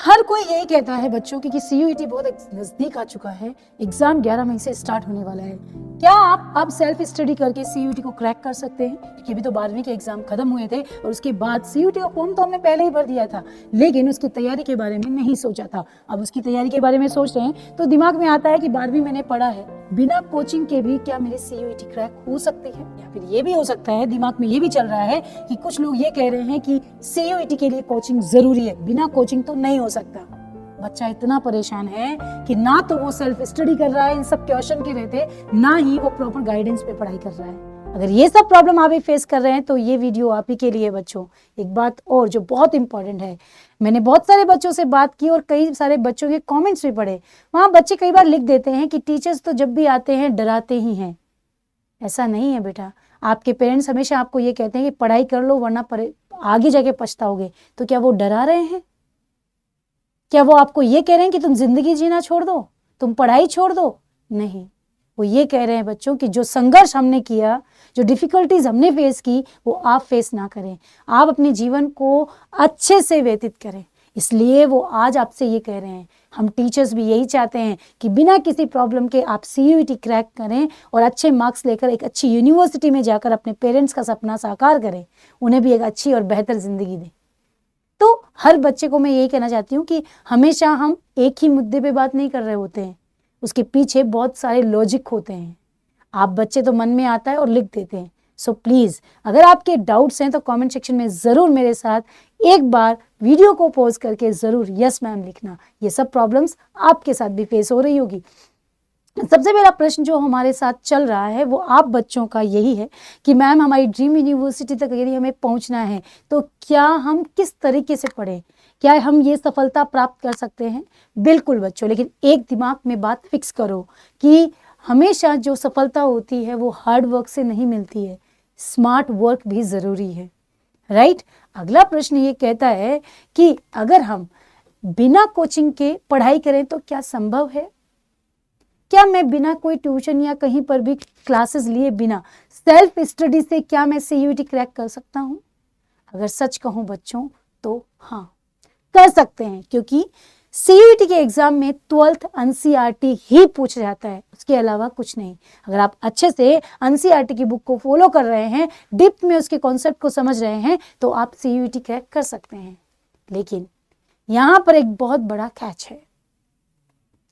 हर कोई यही कहता है बच्चों की कि सीयूईटी बहुत नजदीक आ चुका है, एग्जाम 11 मई से स्टार्ट होने वाला है। क्या आप अब सेल्फ स्टडी करके सीयूईटी को क्रैक कर सकते हैं? क्योंकि अभी तो 12वीं के एग्जाम खत्म हुए थे और उसके बाद सीयूईटी का फॉर्म तो हमने पहले ही भर दिया था, लेकिन उसकी तैयारी के बारे में नहीं सोचा था। अब उसकी तैयारी के बारे में सोच रहे हैं तो दिमाग में आता है कि 12वीं मैंने पढ़ा है, बिना कोचिंग के भी क्या मेरी सीयूईटी क्रैक हो सकती है? या फिर ये भी हो सकता है, दिमाग में ये भी चल रहा है कि कुछ लोग ये कह रहे हैं कि सीयूईटी के लिए कोचिंग जरूरी है, बिना कोचिंग तो नहीं हो सकता। बच्चा इतना परेशान है कि ना तो वो सेल्फ स्टडी कर रहा है इन सब क्वेश्चन के रहते, ना ही वो प्रॉपर गाइडेंस पे पढ़ाई कर रहा है। अगर ये सब प्रॉब्लम आप भी फेस कर रहे हैं तो ये वीडियो आप ही के लिए बच्चों। एक बात और जो बहुत इंपॉर्टेंट है, मैंने बहुत सारे बच्चों से बात की और कई सारे बच्चों के कमेंट्स भी पढ़े। वहां बच्चे कई बार लिख देते हैं कि टीचर्स तो जब भी आते हैं डराते ही हैं। ऐसा नहीं है बेटा, आपके पेरेंट्स हमेशा आपको ये कहते हैं कि पढ़ाई कर लो वरना आगे जाके पछताओगे। तो क्या वो डरा रहे हैं? क्या वो आपको ये कह रहे हैं कि तुम जिंदगी जीना छोड़ दो, तुम पढ़ाई छोड़ दो? नहीं, वो ये कह रहे हैं बच्चों कि जो संघर्ष हमने किया, जो डिफिकल्टीज हमने फेस की, वो आप फेस ना करें, आप अपने जीवन को अच्छे से व्यतीत करें। इसलिए वो आज आपसे ये कह रहे हैं। हम टीचर्स भी यही चाहते हैं कि बिना किसी प्रॉब्लम के आप सीयूईटी क्रैक करें और अच्छे मार्क्स लेकर एक अच्छी यूनिवर्सिटी में जाकर अपने पेरेंट्स का सपना साकार करें, उन्हें भी एक अच्छी और बेहतर जिंदगी दें। तो हर बच्चे को मैं यही कहना चाहती हूँ कि हमेशा हम एक ही मुद्दे पे बात नहीं कर रहे होते हैं, उसके पीछे बहुत सारे लॉजिक होते हैं। आप बच्चे तो मन में आता है और लिख देते हैं। सो प्लीज़, अगर आपके डाउट्स हैं तो कमेंट सेक्शन में ज़रूर मेरे साथ एक बार वीडियो को पॉज करके ज़रूर यस मैम लिखना। ये सब प्रॉब्लम्स आपके साथ भी फेस हो रही होगी। सबसे पहला प्रश्न जो हमारे साथ चल रहा है वो आप बच्चों का यही है कि मैम हमारी ड्रीम यूनिवर्सिटी तक यदि हमें पहुंचना है तो क्या हम किस तरीके से पढ़ें, क्या हम ये सफलता प्राप्त कर सकते हैं? बिल्कुल बच्चों, लेकिन एक दिमाग में बात फिक्स करो कि हमेशा जो सफलता होती है वो हार्ड वर्क से नहीं मिलती है, स्मार्ट वर्क भी ज़रूरी है, राइट? अगला प्रश्न ये कहता है कि अगर हम बिना कोचिंग के पढ़ाई करें तो क्या संभव है? क्या मैं बिना कोई ट्यूशन या कहीं पर भी क्लासेस लिए बिना सेल्फ स्टडी से क्या मैं सीयूईटी क्रैक कर सकता हूं? अगर सच कहूं बच्चों तो हाँ, कर सकते हैं, क्योंकि सीयूईटी के एग्जाम में 12th एनसीईआरटी ही पूछ जाता है, उसके अलावा कुछ नहीं। अगर आप अच्छे से एनसीईआरटी की बुक को फॉलो कर रहे हैं, डिप में उसके कॉन्सेप्ट को समझ रहे हैं, तो आप सीयूईटी क्रैक कर सकते हैं। लेकिन यहाँ पर एक बहुत बड़ा कैच है।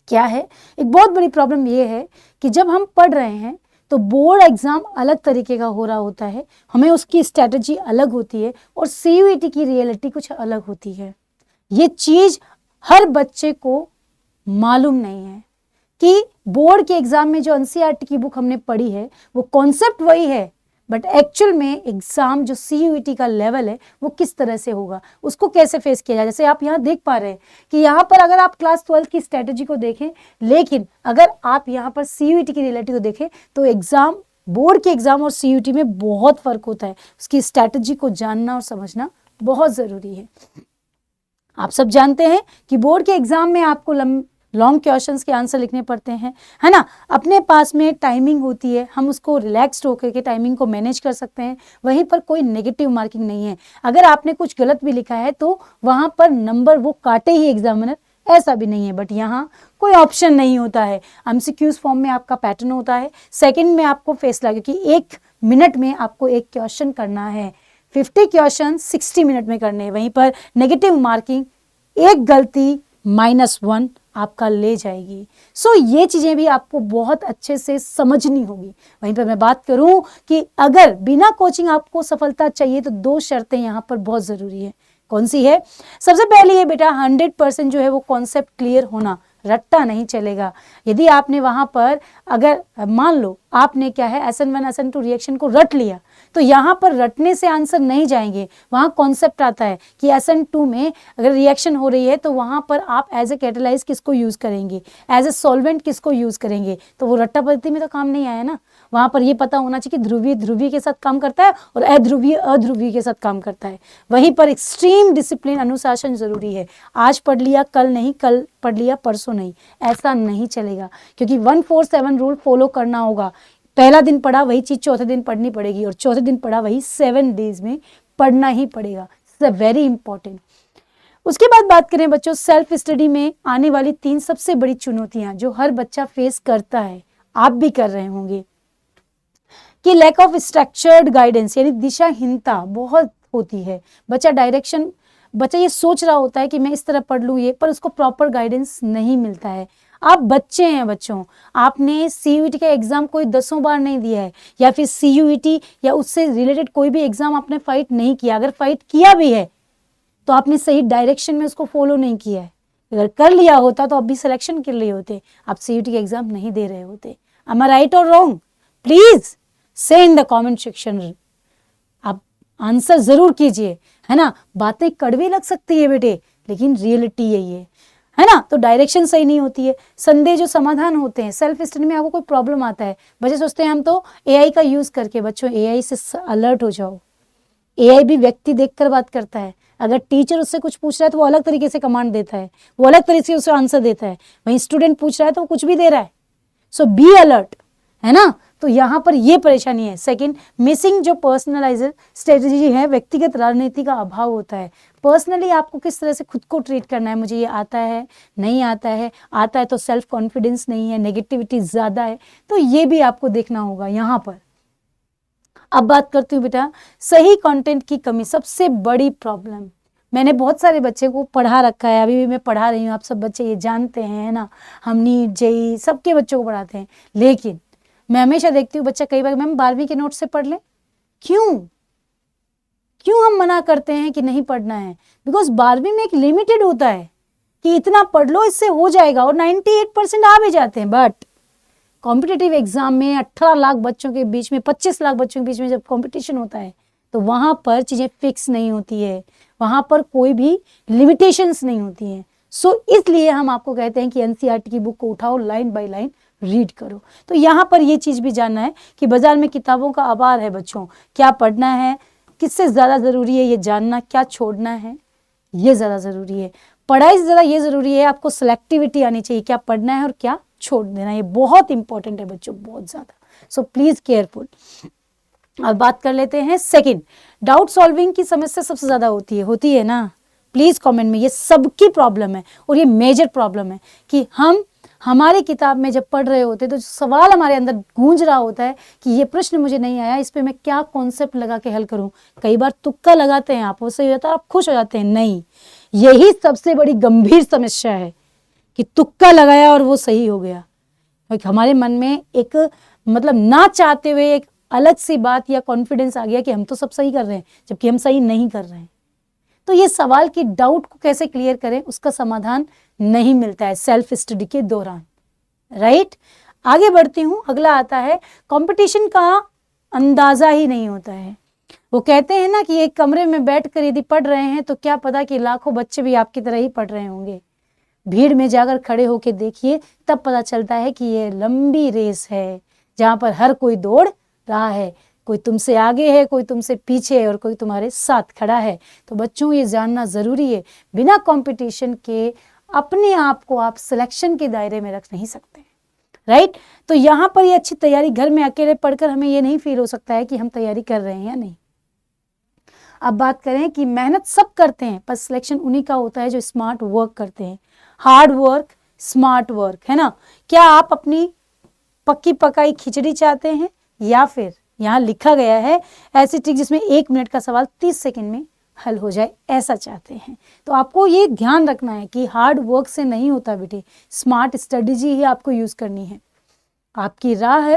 क्या है? एक बहुत बड़ी प्रॉब्लम ये है कि जब हम पढ़ रहे हैं तो बोर्ड एग्जाम अलग तरीके का हो रहा होता है, हमें उसकी स्ट्रेटजी अलग होती है और सीयूईटी की रियलिटी कुछ अलग होती है। ये चीज हर बच्चे को मालूम नहीं है कि बोर्ड के एग्जाम में जो एनसीईआरटी की बुक हमने पढ़ी है वो कॉन्सेप्ट वही है, बट एक्चुअल में एग्जाम जो सीयूईटी का लेवल है वो किस तरह से होगा, उसको कैसे फेस किया जाए। जैसे आप यहाँ देख पा रहे हैं कि यहाँ पर अगर आप क्लास 12 की स्ट्रेटजी को देखें, लेकिन अगर आप यहाँ पर सीयूईटी की रियलिटी को देखें तो एग्जाम, बोर्ड के एग्जाम और सीयूईटी में बहुत फर्क होता है। उसकी स्ट्रेटजी को जानना और समझना बहुत जरूरी है। आप सब जानते हैं कि बोर्ड के एग्जाम में आपको लॉन्ग क्वेश्चंस के आंसर लिखने पड़ते हैं, है ना? अपने पास में टाइमिंग होती है, हम उसको रिलैक्स्ड होकर के टाइमिंग को मैनेज कर सकते हैं। वहीं पर कोई नेगेटिव मार्किंग नहीं है। अगर आपने कुछ गलत भी लिखा है तो वहां पर नंबर वो काटे ही एग्जामिनर, ऐसा भी नहीं है। बट यहाँ कोई ऑप्शन नहीं होता है। एमसीक्यूज फॉर्म में आपका पैटर्न होता है, सेकेंड में आपको फैसला, क्योंकि 1 मिनट में आपको एक क्वेश्चन करना है, 50 क्वेश्चन 60 मिनट में करने हैं। वहीं पर नेगेटिव मार्किंग, एक गलती -1 आपका ले जाएगी। सो ये चीजें भी आपको बहुत अच्छे से समझनी होगी। वहीं पर मैं बात करूं कि अगर बिना कोचिंग आपको सफलता चाहिए तो 2 शर्तें यहाँ पर बहुत जरूरी है। कौन सी है? सबसे पहले ये बेटा 100% जो है वो कॉन्सेप्ट क्लियर होना, रट्टा नहीं चलेगा। यदि आपने वहां पर अगर मान लो आपने क्या है SN1 SN2 रिएक्शन को रट लिया तो यहाँ पर रटने से आंसर नहीं जाएंगे। वहाँ कॉन्सेप्ट आता है कि SN2 में अगर रिएक्शन हो रही है तो वहाँ पर आप एज ए कैटेलाइज किसको यूज़ करेंगे, एज ए सॉल्वेंट किसको यूज़ करेंगे, तो वो रट्टा पद्धति में तो काम नहीं आया ना। वहाँ पर ये पता होना चाहिए कि ध्रुवीय ध्रुवीय के साथ काम करता है और अध्रुवीय अध्रुवीय के साथ काम करता है। वहीं पर एक्सट्रीम डिसिप्लिन, अनुशासन जरूरी है। आज पढ़ लिया कल नहीं, कल पढ़ लिया परसों नहीं, ऐसा नहीं चलेगा, क्योंकि 147 रूल फॉलो करना होगा। पहला दिन पढ़ा वही चीज चौथे दिन पढ़नी पड़ेगी और चौथे दिन पढ़ा वही 7 डेज में पढ़ना ही पड़ेगा। It's very important. उसके बाद बात करें बच्चों सेल्फ स्टडी में आने वाली 3 सबसे बड़ी चुनौतियां जो हर बच्चा फेस करता है, आप भी कर रहे होंगे, कि लैक ऑफ स्ट्रक्चर्ड गाइडेंस यानी दिशाहीनता बहुत होती है। बच्चा ये सोच रहा होता है कि मैं इस तरह पढ़ लूँ ये, पर उसको प्रॉपर गाइडेंस नहीं मिलता है। आप बच्चे हैं बच्चों, आपने CUET का एग्जाम कोई 10 बार नहीं दिया है, या फिर CUET या उससे रिलेटेड कोई भी एग्जाम आपने फाइट नहीं किया। अगर फाइट किया भी है तो आपने सही डायरेक्शन में उसको फॉलो नहीं किया है। अगर कर लिया होता तो अभी सिलेक्शन के लिए होते, आप CUET के एग्जाम नहीं दे रहे होते। Am I right or wrong? Please से इन द कमेंट सेक्शन। आप आंसर जरूर कीजिए, है ना। बातें कड़वी लग सकती है बेटे, लेकिन रियलिटी यही है ना। तो डायरेक्शन सही नहीं होती है। संदेह जो समाधान होते हैं, सेल्फ स्टडी में आपको कोई प्रॉब्लम आता है, बच्चे सोचते हैं हम तो AI का यूज करके। बच्चों AI से अलर्ट हो जाओ। AI भी व्यक्ति देखकर बात करता है। अगर टीचर उससे कुछ पूछ रहा है तो वो अलग तरीके से कमांड देता है, वो अलग तरीके से उसे आंसर देता है। वहीं स्टूडेंट पूछ रहा है तो वो कुछ भी दे रहा है। सो बी अलर्ट, है ना। तो यहाँ पर ये परेशानी है। सेकंड, मिसिंग जो पर्सनलाइज्ड स्ट्रेटजी है, व्यक्तिगत रणनीति का अभाव होता है। पर्सनली आपको किस तरह से खुद को ट्रीट करना है, मुझे ये आता है नहीं आता है, आता है तो सेल्फ कॉन्फिडेंस नहीं है, नेगेटिविटी ज़्यादा है, तो ये भी आपको देखना होगा यहाँ पर। अब बात करती हूँ बेटा सही कंटेंट की कमी, सबसे बड़ी प्रॉब्लम। मैंने बहुत सारे बच्चे को पढ़ा रखा है, अभी भी मैं पढ़ा रही हूँ, आप सब बच्चे ये जानते हैं, है ना। हम नीट JEE सबके बच्चों को पढ़ाते हैं, लेकिन मैं हमेशा देखती हूँ बच्चा कई बार मैम 12वीं के नोट से पढ़ ले। क्यों हम मना करते हैं कि नहीं पढ़ना है? बिकॉज 12वीं में एक लिमिटेड होता है कि इतना पढ़ लो इससे हो जाएगा, और 98% आ भी जाते हैं। बट कॉम्पिटिटिव एग्जाम में 18 लाख बच्चों के बीच में, 25 लाख बच्चों के बीच में जब कॉम्पिटिशन होता है तो वहां पर चीजें फिक्स नहीं होती है, वहां पर कोई भी लिमिटेशंस नहीं होती हैं। सो इसलिए हम आपको कहते हैं कि NCERT की बुक को उठाओ, लाइन बाय लाइन रीड करो। तो यहाँ पर ये चीज भी जानना है कि बाजार में किताबों का अभाव है बच्चों, क्या पढ़ना है, किससे ज्यादा जरूरी है ये जानना, क्या छोड़ना है ये ज्यादा जरूरी है। पढ़ाई से ज्यादा ये जरूरी है आपको सिलेक्टिविटी आनी चाहिए, क्या पढ़ना है और क्या छोड़ देना, ये बहुत इंपॉर्टेंट है बच्चों, बहुत ज्यादा। So please careful. अब बात कर लेते हैं सेकंड, डाउट सॉल्विंग की समस्या सबसे ज्यादा होती है ना। प्लीज कमेंट में, ये सबकी प्रॉब्लम है और ये मेजर प्रॉब्लम है कि हम हमारी किताब में जब पढ़ रहे होते तो सवाल हमारे अंदर गूंज रहा होता है कि ये प्रश्न मुझे नहीं आया, इस पे मैं क्या कॉन्सेप्ट लगा के हल करूं। कई बार तुक्का लगाते हैं आप, वो सही होता है, आप खुश हो जाते हैं। नहीं, यही सबसे बड़ी गंभीर समस्या है कि तुक्का लगाया और वो सही हो गया। हमारे मन में एक मतलब ना चाहते हुए एक अलग सी बात या कॉन्फिडेंस आ गया कि हम तो सब सही कर रहे हैं, जबकि हम सही नहीं कर रहे हैं। तो ये सवाल की डाउट को कैसे क्लियर करें, उसका समाधान नहीं मिलता है सेल्फ स्टडी के दौरान, राइट। आगे बढ़ती हूँ, अगला आता है कंपटीशन का अंदाजा ही नहीं होता है। वो कहते हैं ना कि एक कमरे में बैठकर यदि पढ़ रहे हैं तो क्या पता कि लाखों बच्चे भी आपकी तरह ही पढ़ रहे होंगे। भीड़ में जाकर खड़े होकर देखिए, तब पता चलता है कि ये लंबी रेस है जहां पर हर कोई दौड़ रहा है, कोई तुमसे आगे है, कोई तुमसे पीछे है और कोई तुम्हारे साथ खड़ा है। तो बच्चों ये जानना जरूरी है, बिना कंपटीशन के अपने आप को आप सिलेक्शन के दायरे में रख नहीं सकते, राइट। तो यहाँ पर ये अच्छी तैयारी, घर में अकेले पढ़कर हमें ये नहीं फील हो सकता है कि हम तैयारी कर रहे हैं या नहीं। अब बात करें कि मेहनत सब करते हैं, पर सिलेक्शन उन्हीं का होता है जो स्मार्ट वर्क करते हैं। हार्ड वर्क, स्मार्ट वर्क, है ना। क्या आप अपनी पक्की पकाई खिचड़ी चाहते हैं, या फिर यहाँ लिखा गया है ऐसी ट्रिक जिसमें 1 मिनट का सवाल 30 सेकंड में हल हो जाए, ऐसा चाहते हैं? तो आपको ये ध्यान रखना है कि हार्ड वर्क से नहीं होता बेटे, स्मार्ट स्ट्रेटजी ही आपको यूज करनी है। आपकी राह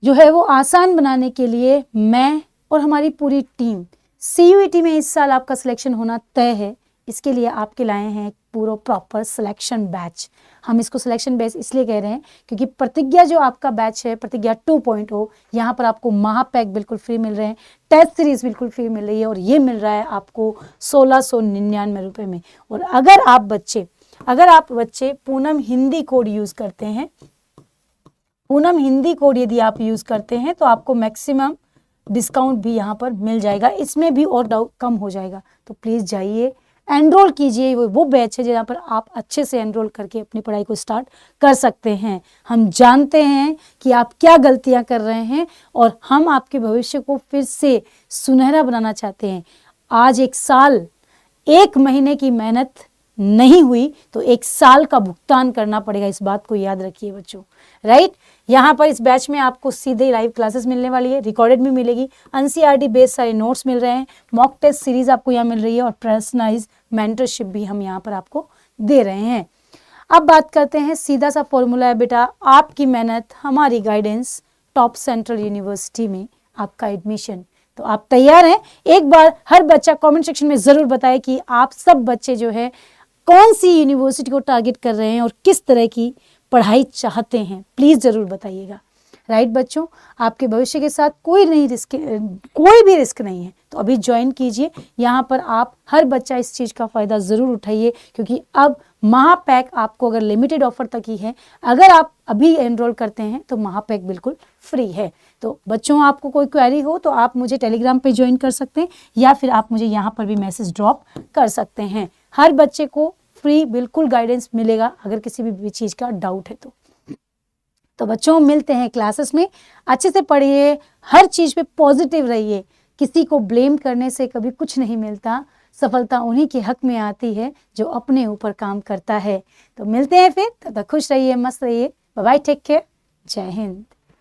जो है वो आसान बनाने के लिए मैं और हमारी पूरी टीम, CUET में इस साल आपका सिलेक्शन होना तय है, इसके लिए आपके लाए हैं पूरा प्रॉपर सिलेक्शन बैच। हम इसको सिलेक्शन बैच इसलिए कह रहे हैं क्योंकि प्रतिज्ञा जो आपका बैच है, प्रतिज्ञा 2.0, यहाँ पर आपको महापैक बिल्कुल फ्री मिल रहे हैं, टेस्ट सीरीज बिल्कुल फ्री मिल रही है, और ये मिल रहा है आपको 1699 रुपये में। और अगर आप बच्चे पूनम हिंदी कोड यूज करते हैं, पूनम हिंदी कोड यदि आप यूज करते हैं तो आपको मैक्सिमम डिस्काउंट भी यहाँ पर मिल जाएगा, इसमें भी और कम हो जाएगा। तो प्लीज जाइए, एनरोल कीजिए। वो बैच है जहाँ पर आप अच्छे से एनरोल करके अपनी पढ़ाई को स्टार्ट कर सकते हैं। हम जानते हैं कि आप क्या गलतियां कर रहे हैं और हम आपके भविष्य को फिर से सुनहरा बनाना चाहते हैं। आज एक साल 1 महीने की मेहनत नहीं हुई तो 1 साल का भुगतान करना पड़ेगा, इस बात को याद रखिए बच्चों, राइट। यहाँ पर इस बैच में आपको सीधे लाइव क्लासेस मिलने वाली है, रिकॉर्डेड भी मिलेगी, एनसीईआरटी बेस्ड सारे नोट्स मिल रहे हैं, मॉक टेस्ट सीरीज आपको यहाँ मिल रही है और पर्सनलाइज मेंटरशिप भी हम यहाँ पर आपको दे रहे हैं। अब बात करते हैं, सीधा सा फॉर्मूला है बेटा, आपकी मेहनत हमारी गाइडेंस, टॉप सेंट्रल यूनिवर्सिटी में आपका एडमिशन। तो आप तैयार हैं? एक बार हर बच्चा कमेंट सेक्शन में ज़रूर बताए कि आप सब बच्चे जो है कौन सी यूनिवर्सिटी को टारगेट कर रहे हैं और किस तरह की पढ़ाई चाहते हैं, प्लीज़ ज़रूर बताइएगा, राइट बच्चों। आपके भविष्य के साथ कोई भी रिस्क नहीं है, तो अभी ज्वाइन कीजिए। यहाँ पर आप हर बच्चा इस चीज़ का फ़ायदा ज़रूर उठाइए, क्योंकि अब महापैक आपको अगर लिमिटेड ऑफर तक ही है, अगर आप अभी एनरोल करते हैं तो महापैक बिल्कुल फ्री है। तो बच्चों, आपको कोई क्वेरी हो तो आप मुझे टेलीग्राम पे ज्वाइन कर सकते हैं, या फिर आप मुझे यहाँ पर भी मैसेज ड्रॉप कर सकते हैं। हर बच्चे को फ्री बिल्कुल गाइडेंस मिलेगा अगर किसी भी चीज़ का डाउट है तो बच्चों मिलते हैं क्लासेस में। अच्छे से पढ़िए, हर चीज़ पे पॉजिटिव रहिए, किसी को ब्लेम करने से कभी कुछ नहीं मिलता, सफलता उन्हीं के हक में आती है जो अपने ऊपर काम करता है। तो मिलते हैं फिर, तब तक खुश रहिए, मस्त रहिए, बाय बाय, टेक केयर, जय हिंद।